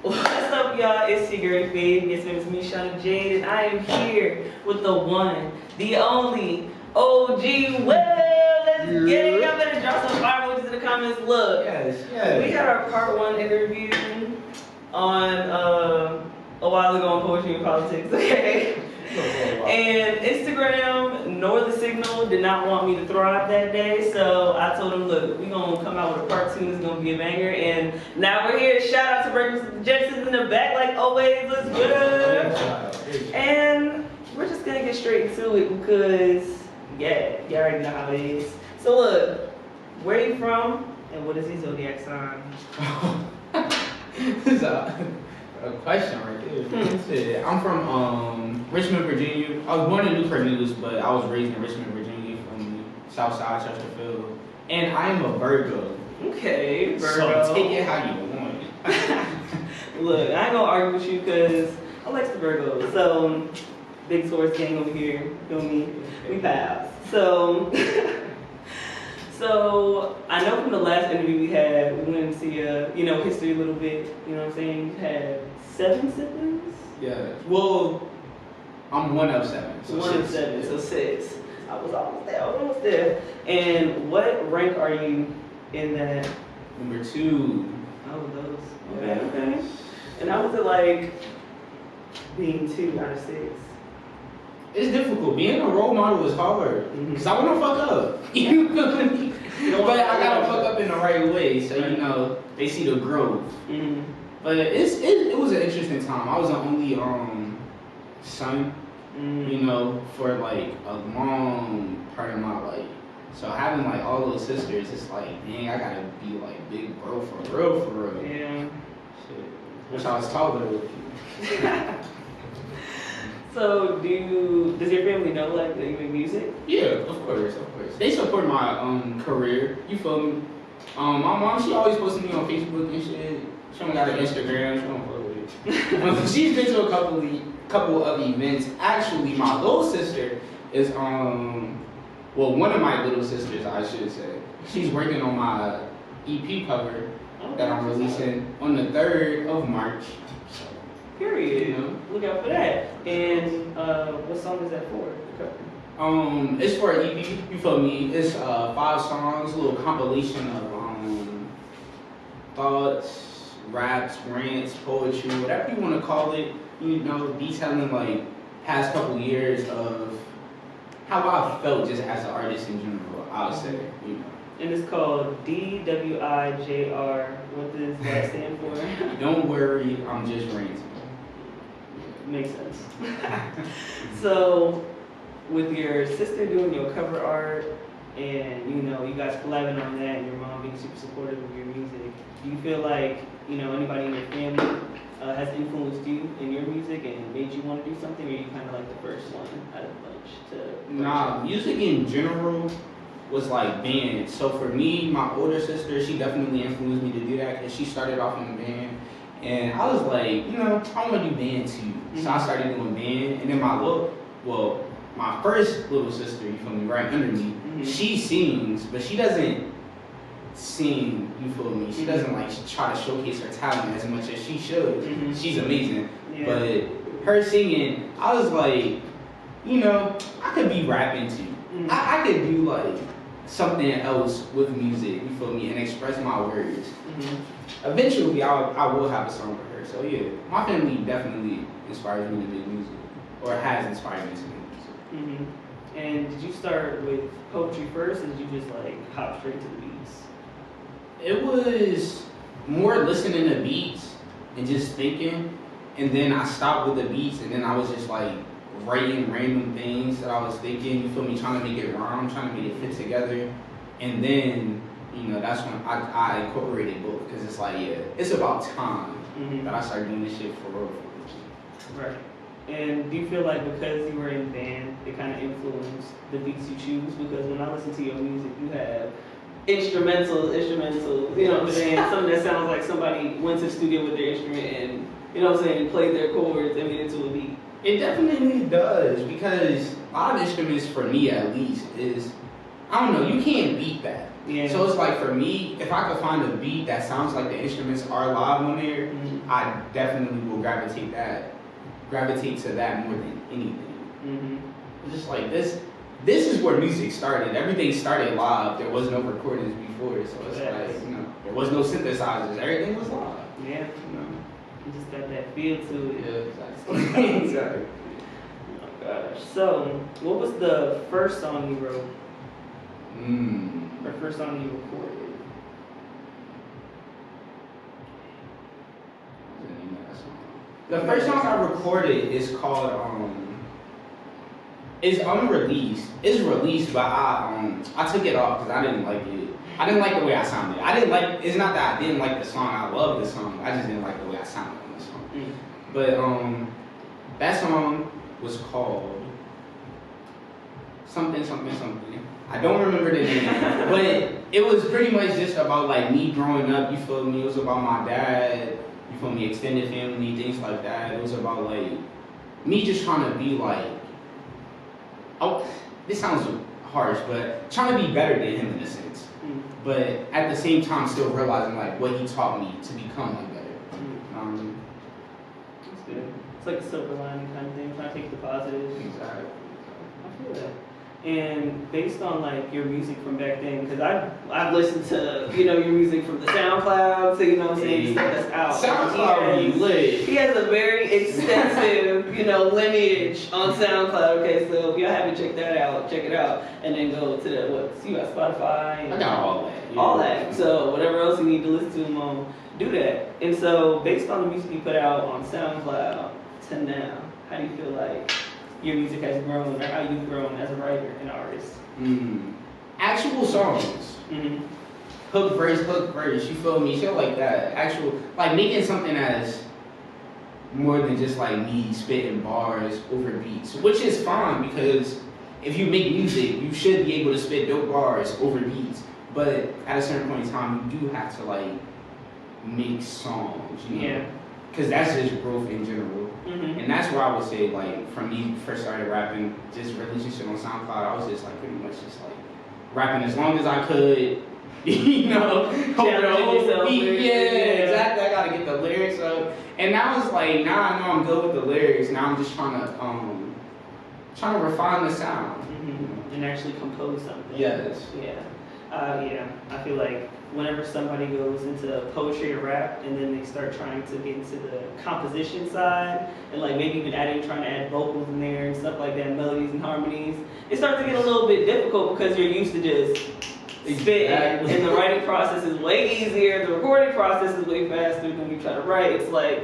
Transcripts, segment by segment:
What's up, y'all? It's your girl Faith. It's me, Shauna Jade, and I am here with the one, the only OG Will. Let's get it. Y'all better drop some fire emojis in the comments. Look, we had our part 1 interview on a while ago on Poetry and Politics. Okay. And Instagram nor the Signal did not want me to thrive that day, so I told them, look, we're going to come out with a part 2, it's going to be a banger, and now we're here. Shout out to Breakfast with the Jetsons in the back like always, let's good. And we're just going to get straight into it because, yeah, you already know how it is. So look, where are you from, and what is your zodiac sign? This is a question right there. I'm from Richmond, Virginia. I was born in Newport News, but I was raised in Richmond, Virginia, from South Side, Chesterfield. And I am a Virgo. Okay, Virgo. So take it how you want. Look, I ain't gonna argue with you because I like the Virgos. So, big Taurus gang over here, feel me? We pass. So, so I know from the last interview we had, we went into history a little bit. You know what I'm saying? You had 7 siblings. Yeah. Well, I'm one of 7. So one of 7, so 6. I was almost there. And what rank are you in that? Number 2. Oh, those. Okay. And how was it like being 2 out of 6? It's difficult. Being a role model is hard. Because I want to fuck up. You feel me? But I gotta fuck up in the right way, so they see the growth. But it was an interesting time. I was the only son, for like a long part of my life. So having like all those sisters, it's like, dang, I gotta be like big bro for real. Yeah. Shit. Wish I was taller with you. So does your family know like that you make music? Yeah, of course. They support my career. You feel me? My mom, she always posting me on Facebook and shit. She don't got an Instagram. She don't follow it. She's been to a couple of events. Actually, my little sister is one of my little sisters, I should say. She's working on my EP cover that I'm releasing on the 3rd of March. Period. Look out for that. And what song is that for? It's for an EP. You feel me? It's 5 songs, a little compilation of thoughts, raps, rants, poetry, whatever you want to call it. Detailing like past couple years of how I felt just as an artist in general. I would say, And it's called DWIJR. What does that stand for? Don't worry, I'm just ranting. Makes sense. So, with your sister doing your cover art, and you guys collabing on that, and your mom being super supportive of your music, do you feel like anybody in your family has influenced you in your music and made you want to do something, or are you kind of like the first one out of the bunch to? Nah, music in general was like band. So for me, my older sister, she definitely influenced me to do that because she started off in a band. And I was like, I want to do band too. So I started doing band. And then my first little sister, you feel me, right under me, she sings, but she doesn't sing, you feel me. She doesn't like try to showcase her talent as much as she should. She's amazing. Yeah. But her singing, I was like, I could be rapping too. I could do like something else with music, you feel me, and express my words. Eventually, I will have a song with her. So yeah, my family definitely inspires me to make music, or has inspired me to make music. And did you start with poetry first, or did you just like hop straight to the beats? It was more listening to beats and just thinking, and then I stopped with the beats, and then I was just like writing random things that I was thinking. You feel me? Trying to make it rhyme, trying to make it fit together, and then. That's when I incorporated both because it's like, it's about time that I started doing this shit for real. Right. And do you feel like because you were in band, it kind of influenced the beats you choose? Because when I listen to your music, you have instrumentals, you know what I'm saying? Something that sounds like somebody went to the studio with their instrument and, played their chords and made it into a beat. It definitely does because a lot of instruments, for me at least, is I don't know, you can't beat that. Yeah. So it's like for me, if I could find a beat that sounds like the instruments are live on there, I definitely will gravitate to that more than anything. It's just like this is where music started. Everything started live. There was no recordings before, so it's like, you know, there was no synthesizers. Everything was live. Yeah. You know? You just got that feel to it. Yeah, exactly. Exactly. Oh my gosh. So, what was the first song you wrote? Or first song you recorded? The first song I recorded is called it's unreleased. It's released, but I took it off because I didn't like it. I didn't like the way I sounded. It's not that I didn't like the song. I love the song. I just didn't like the way I sounded on the song. But that song was called something. I don't remember the name, but it was pretty much just about like me growing up. You feel me? It was about my dad. You feel me? Extended family, things like that. It was about like me just trying to be like, oh, this sounds harsh, but trying to be better than him in a sense. But at the same time, still realizing like what he taught me to become like better. That's good. It's like a silver lining kind of thing, trying to take the positives. Exactly. I feel that. And based on like your music from back then, because I've listened to, you know, your music from the SoundCloud, so you know what I'm saying, stuff that's out. SoundCloud be lit. He has a very extensive, you know, lineage on SoundCloud. Okay, so if y'all haven't checked that out, check it out, and then go to you got Spotify. And I got all that. Yeah. All that. So whatever else you need to listen to him on, do that. And so based on the music you put out on SoundCloud to now, how do you feel like your music has grown, or how you've grown as a writer and artist? Actual songs. Hook verse, you feel me? Shit like that. Actual, like making something as more than just like me spitting bars over beats, which is fine because if you make music, you should be able to spit dope bars over beats. But at a certain point in time, you do have to like make songs, you know? Yeah. Because that's just growth in general. And that's where I would say, like, from me first started rapping, just releasing shit on SoundCloud, I was just like pretty much just like rapping as long as I could, you know, over the whole beat. Yeah, exactly. I gotta get the lyrics up. And now it's like, now I know I'm good with the lyrics. Now I'm just trying to refine the sound. And actually compose something. Yes. Yeah. I feel like whenever somebody goes into poetry or rap and then they start trying to get into the composition side and like maybe even trying to add vocals in there and stuff like that, melodies and harmonies, it starts to get a little bit difficult because you're used to just spitting and the writing process is way easier, the recording process is way faster. When you try to write, it's like,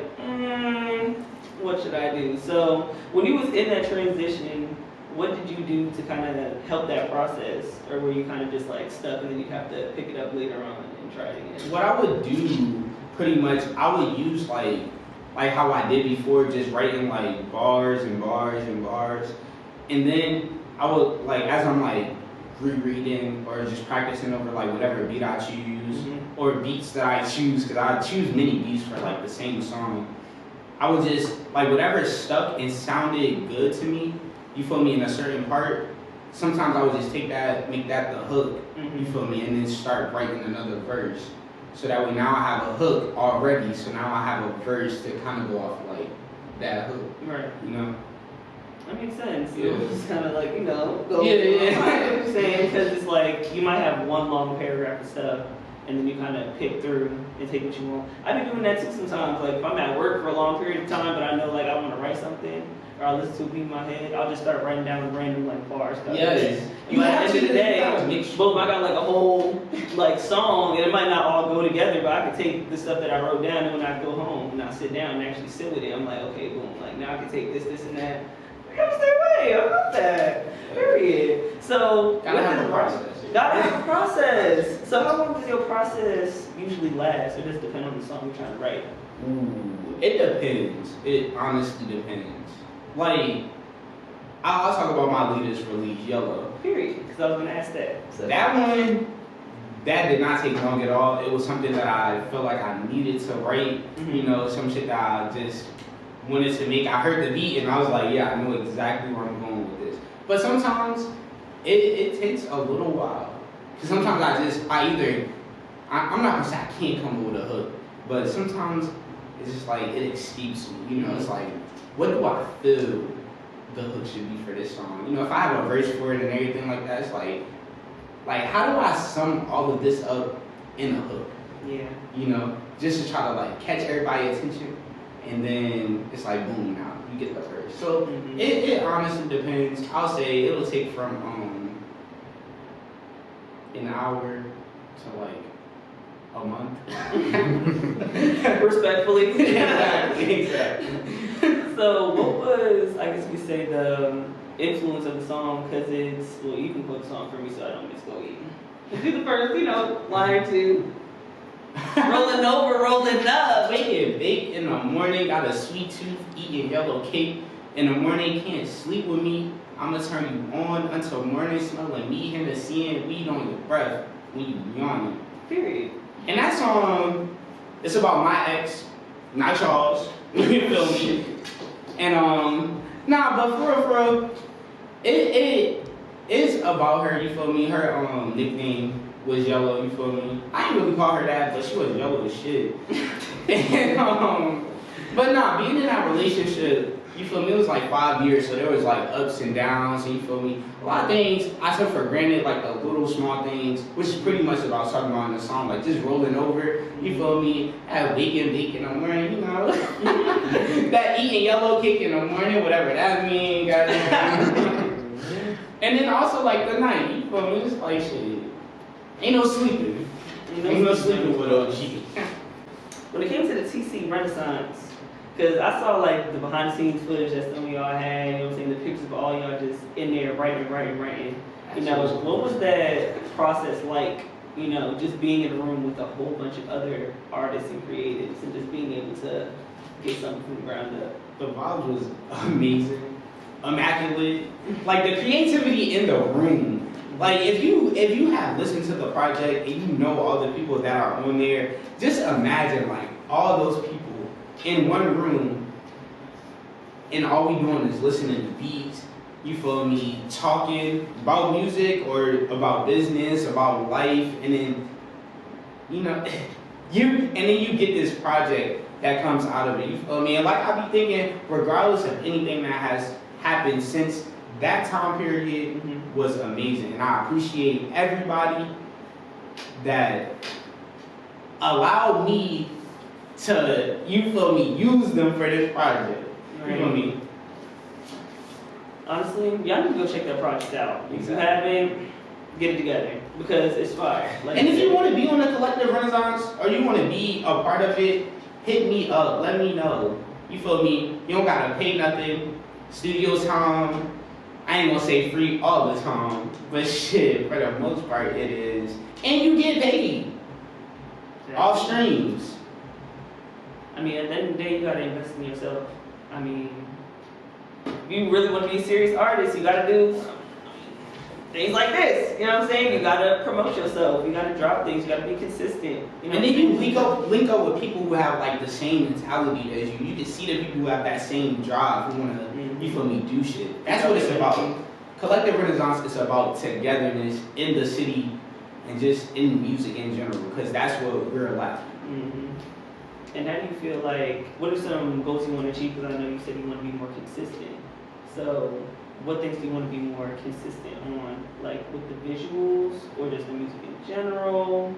what should I do? So when you was in that transition, what did you do to kind of help that process? Or were you kind of just like stuck and then you have to pick it up later on and try it again? What I would do, pretty much, I would use like how I did before, just writing like bars and bars and bars. And then I would, like, as I'm like rereading or just practicing over like whatever beat I choose or beats that I choose, because I choose many beats for like the same song. I would just, like, whatever stuck and sounded good to me, you feel me, in a certain part, sometimes I would just take that, make that the hook, you feel me, and then start writing another verse. So that way now I have a hook already, so now I have a verse to kind of go off like that hook. Right. You know? That makes sense. Yeah. It's just kind of like, you know, go. Yeah. I know what you're saying, because it's like, you might have one long paragraph of stuff, and then you kind of pick through and take what you want. I've been doing that too sometimes. Like, if I'm at work for a long period of time, but I know like I want to write something, or I listen to a beat in my head, I'll just start writing down random like bars. Yes. You at the end of the day, boom, I got like a whole like song, and it might not all go together, but I can take the stuff that I wrote down, and when I go home and I sit down and actually sit with it, I'm like, okay, boom, like now I can take this, and that. I gotta stay away. I love that. Period. So gotta have a process. Gotta have a process. So how long does your process usually last, or does it depend on the song you're trying to write? It depends. It honestly depends. Like, I'll talk about my latest release, Yellow. Period. Because I was gonna ask that. So that one, that did not take long at all. It was something that I felt like I needed to write. You know, some shit that I just wanted to make. I heard the beat and I was like, yeah, I know exactly where I'm going with this. But sometimes it takes a little while. Cause sometimes I'm not gonna say I can't come up with a hook, but sometimes it's just like it escapes me. You know, it's like, what do I feel the hook should be for this song? You know, if I have a verse for it and everything like that, it's like how do I sum all of this up in a hook? Yeah. You know, just to try to like catch everybody's attention, and then it's like boom, now you get the verse. So it honestly depends. I'll say it'll take from an hour to like a month. Respectfully. Exactly. So what was, I guess we say, the influence of the song? Because well, you can quote the song for me so I don't miss go eating. Do the first, line or two. Rolling over, rolling up. Waking bake in the morning, got a sweet tooth, eating yellow cake. In the morning, can't sleep with me. I'ma turn you on until morning, smelling me, Hennessy and weed on your breath when you yawning. Period. And that song, it's about my ex, not y'all's. You feel me? And but for real, it is about her. You feel me? Her nickname was Yellow. You feel me? I didn't really call her that, but she was yellow as shit. And but being in that relationship, you feel me? It was like 5 years, so there was like ups and downs. And you feel me? A lot of things I took for granted, like the little small things, which is pretty much what I was talking about in the song, like just rolling over. You feel me? At waking bake in the morning, you know, that eating yellow cake in the morning, whatever that means, goddamn. And then also like the night, you feel me? It's like shit. Ain't no sleeping. Ain't no sleeping with OG. When it came to the TC Renaissance, because I saw like the behind the scenes footage that some of y'all had, you know what I'm saying, the pictures of all y'all just in there writing. You know, what was that process like, just being in a room with a whole bunch of other artists and creatives and just being able to get something from the ground up? The vibe was amazing, immaculate. Like the creativity in the room. Like if you have listened to the project and you know all the people that are on there, just imagine like all those people in one room, and all we doing is listening to beats, you feel me, talking about music or about business, about life, and then you get this project that comes out of it, you feel me? And like I be thinking, regardless of anything that has happened since that time period was amazing, and I appreciate everybody that allowed me to, you feel me, use them for this project. You feel me? Honestly, y'all need to go check that project out. If you Exactly. haven't, get it together because it's fire. Like And if you want to be on the Collective Renaissance or you want to be a part of it, hit me up. Let me know. You feel me? You don't gotta pay nothing. Studio time. I ain't gonna say free all the time, but shit, for the most part it is. And you get paid off streams. I mean, at the end of the day, you gotta invest in yourself. I mean, if you really want to be a serious artist, you gotta do things like this. You know what I'm saying? You gotta promote yourself. You gotta drop things. You gotta be consistent. And then you link up with people who have like the same mentality as you. You can see the people who have that same drive, who wanna, you feel me, do shit. That's what it's about. Collective Renaissance is about togetherness in the city and just in music in general, because that's what we're lacking. And how do you feel like, what are some goals you want to achieve? Because I know you said you want to be more consistent. So what things do you want to be more consistent on? Like with the visuals or just the music in general?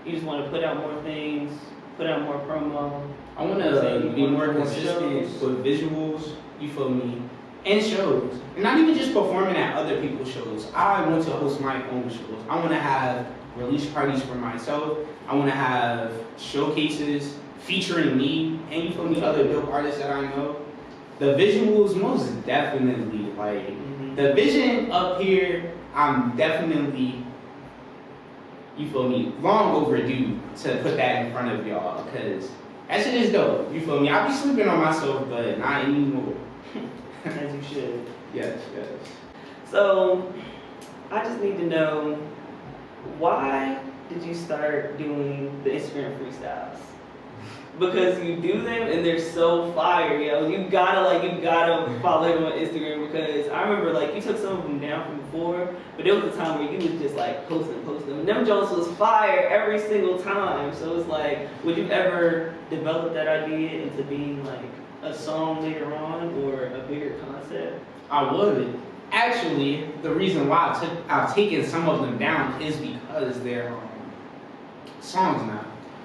You just want to put out more things, put out more promo? I want to be more consistent with visuals, you feel me, and shows. And not even just performing at other people's shows. I want to host my own shows. I want to have release parties for myself. I want to have showcases featuring me and, you feel me, other dope artists that I know. The visuals, most definitely, like, the vision up here, I'm definitely, you feel me, long overdue to put that in front of y'all, because that shit is dope, you feel me? I be sleeping on myself, but not anymore. As you should. Yes. So, I just need to know, why did you start doing the Instagram freestyles? because you do them and they're so fire, yo. You gotta follow him on Instagram because I remember like you took some of them down from before, but there was a time where you was just like posting. And them Jones was fire every single time. So it's like, would you ever develop that idea into being like a song later on or a bigger concept? I would. Actually, the reason why I've taken some of them down is because they're songs now,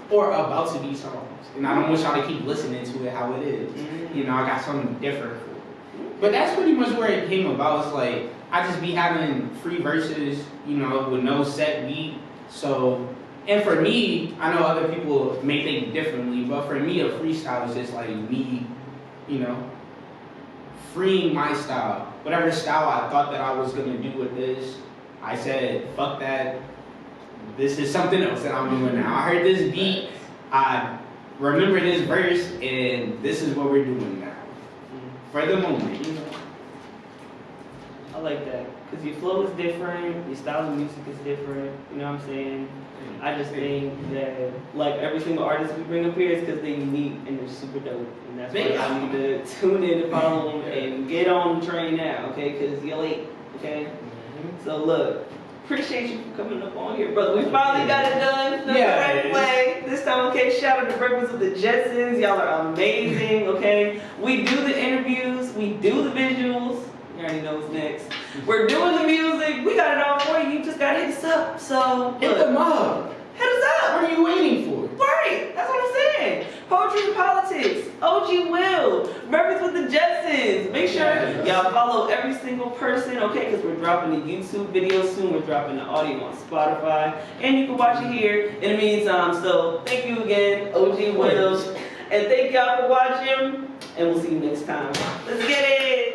or about to be songs, and I don't want y'all to keep listening to it how it is. Mm-hmm. You know, I got something different for it. But that's pretty much where it came about. It's like I just be having free verses, you know, with no set beat. So, and for me, I know other people may think differently, but for me, a freestyle is just like me, you know, freeing my style. Whatever style I thought that I was gonna do with this, I said, fuck that. This is something else that I'm doing now. I heard this beat, I remember this verse, and this is what we're doing now. For the moment. You know, I like that. Because your flow is different, your style of music is different, you know what I'm saying? I just think that like every single artist we bring up here is because they're unique and they're super dope. And that's why I need to tune in to follow them and get on the train now, okay? Because you're late, okay? So look, appreciate you for coming up on here, brother. We finally got it done the right way. This time, okay, shout out to Breakfast with the Jetsons. Y'all are amazing, okay? We do the interviews, we do the visuals. You already know what's next. We're doing the music. We got it all for you. You just gotta hit us up. So hit them up. Hit us up. What are you waiting for? Right. That's what I'm saying. Poetry and Politics. OG Will. Breakfast with the Jetsons. Make sure y'all follow every single person, okay? Because we're dropping the YouTube video soon. We're dropping the audio on Spotify, and you can watch it here in the meantime. So thank you again, OG Will, and thank y'all for watching. And we'll see you next time. Let's get it.